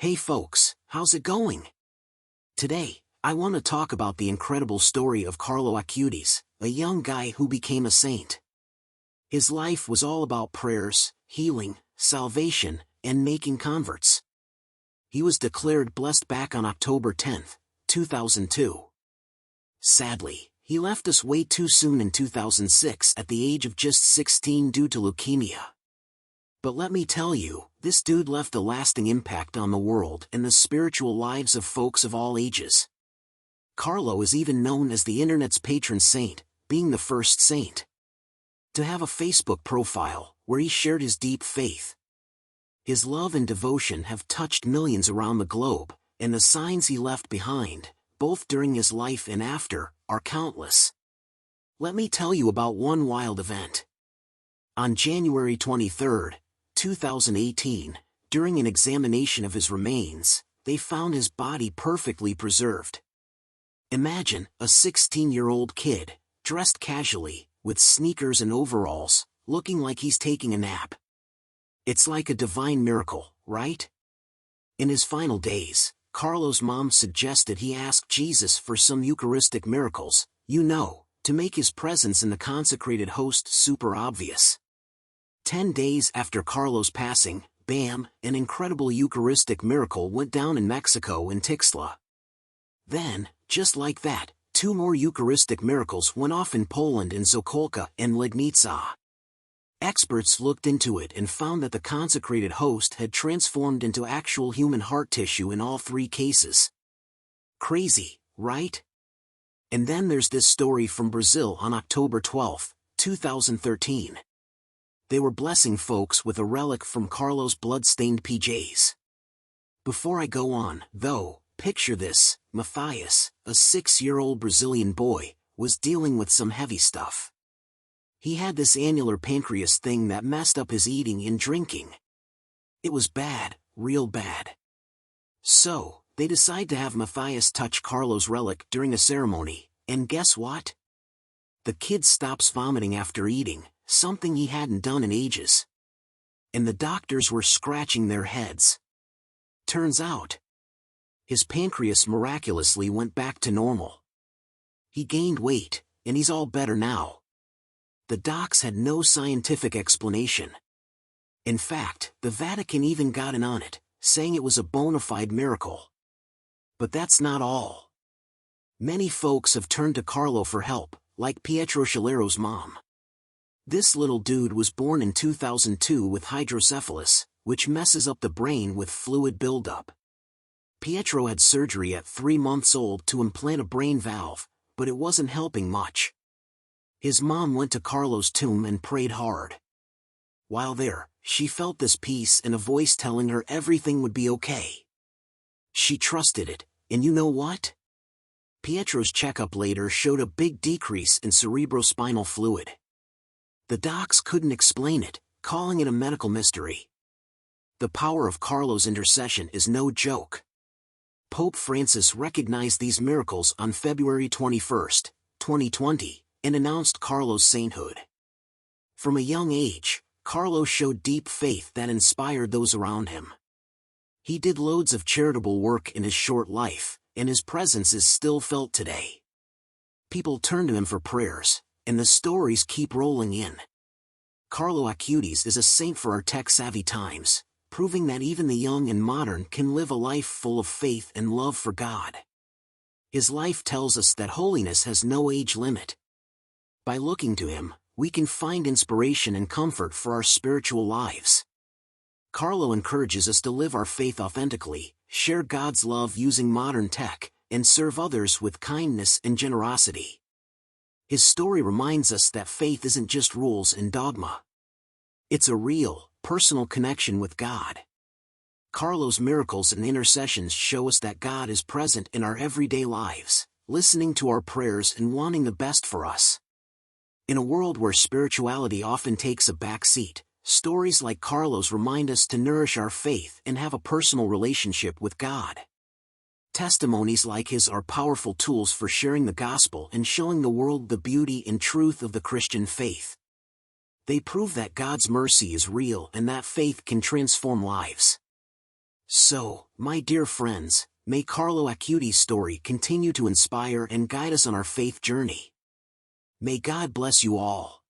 Hey folks, how's it going? Today, I want to talk about the incredible story of Carlo Acutis, a young guy who became a saint. His life was all about prayers, healing, salvation, and making converts. He was declared blessed back on October 10, 2002. Sadly, he left us way too soon in 2006 at the age of just 16 due to leukemia. But let me tell you, this dude left a lasting impact on the world and the spiritual lives of folks of all ages. Carlo is even known as the internet's patron saint, being the first saint to have a Facebook profile where he shared his deep faith. His love and devotion have touched millions around the globe, and the signs he left behind, both during his life and after, are countless. Let me tell you about one wild event. On January 23, 2018, during an examination of his remains, they found his body perfectly preserved. Imagine a 16-year-old kid, dressed casually, with sneakers and overalls, looking like he's taking a nap. It's like a divine miracle, right? In his final days, Carlo's mom suggested he ask Jesus for some Eucharistic miracles, to make his presence in the consecrated host super obvious. 10 days after Carlo's passing, bam, an incredible Eucharistic miracle went down in Mexico in Tixla. Then, just like that, 2 more Eucharistic miracles went off in Poland in Sokolka and Legnica. Experts looked into it and found that the consecrated host had transformed into actual human heart tissue in all 3 cases. Crazy, right? And then there's this story from Brazil on October 12, 2013. They were blessing folks with a relic from Carlo's blood-stained PJs. Before I go on, though, picture this: Matthias, a 6-year-old Brazilian boy, was dealing with some heavy stuff. He had this annular pancreas thing that messed up his eating and drinking. It was bad, real bad. So, they decide to have Matthias touch Carlo's relic during a ceremony, and guess what? The kid stops vomiting after eating, something he hadn't done in ages. And the doctors were scratching their heads. Turns out, his pancreas miraculously went back to normal. He gained weight, and he's all better now. The docs had no scientific explanation. In fact, the Vatican even got in on it, saying it was a bona fide miracle. But that's not all. Many folks have turned to Carlo for help, like Pietro Scelero's mom. This little dude was born in 2002 with hydrocephalus, which messes up the brain with fluid buildup. Pietro had surgery at 3 months old to implant a brain valve, but it wasn't helping much. His mom went to Carlo's tomb and prayed hard. While there, she felt this peace and a voice telling her everything would be okay. She trusted it, and you know what? Pietro's checkup later showed a big decrease in cerebrospinal fluid. The docs couldn't explain it, calling it a medical mystery. The power of Carlo's intercession is no joke. Pope Francis recognized these miracles on February 21, 2020, and announced Carlo's sainthood. From a young age, Carlo showed deep faith that inspired those around him. He did loads of charitable work in his short life, and his presence is still felt today. People turn to him for prayers, and the stories keep rolling in. Carlo Acutis is a saint for our tech-savvy times, proving that even the young and modern can live a life full of faith and love for God. His life tells us that holiness has no age limit. By looking to him, we can find inspiration and comfort for our spiritual lives. Carlo encourages us to live our faith authentically, share God's love using modern tech, and serve others with kindness and generosity. His story reminds us that faith isn't just rules and dogma. It's a real, personal connection with God. Carlo's miracles and intercessions show us that God is present in our everyday lives, listening to our prayers and wanting the best for us. In a world where spirituality often takes a back seat, stories like Carlo's remind us to nourish our faith and have a personal relationship with God. Testimonies like his are powerful tools for sharing the gospel and showing the world the beauty and truth of the Christian faith. They prove that God's mercy is real and that faith can transform lives. So, my dear friends, may Carlo Acutis' story continue to inspire and guide us on our faith journey. May God bless you all.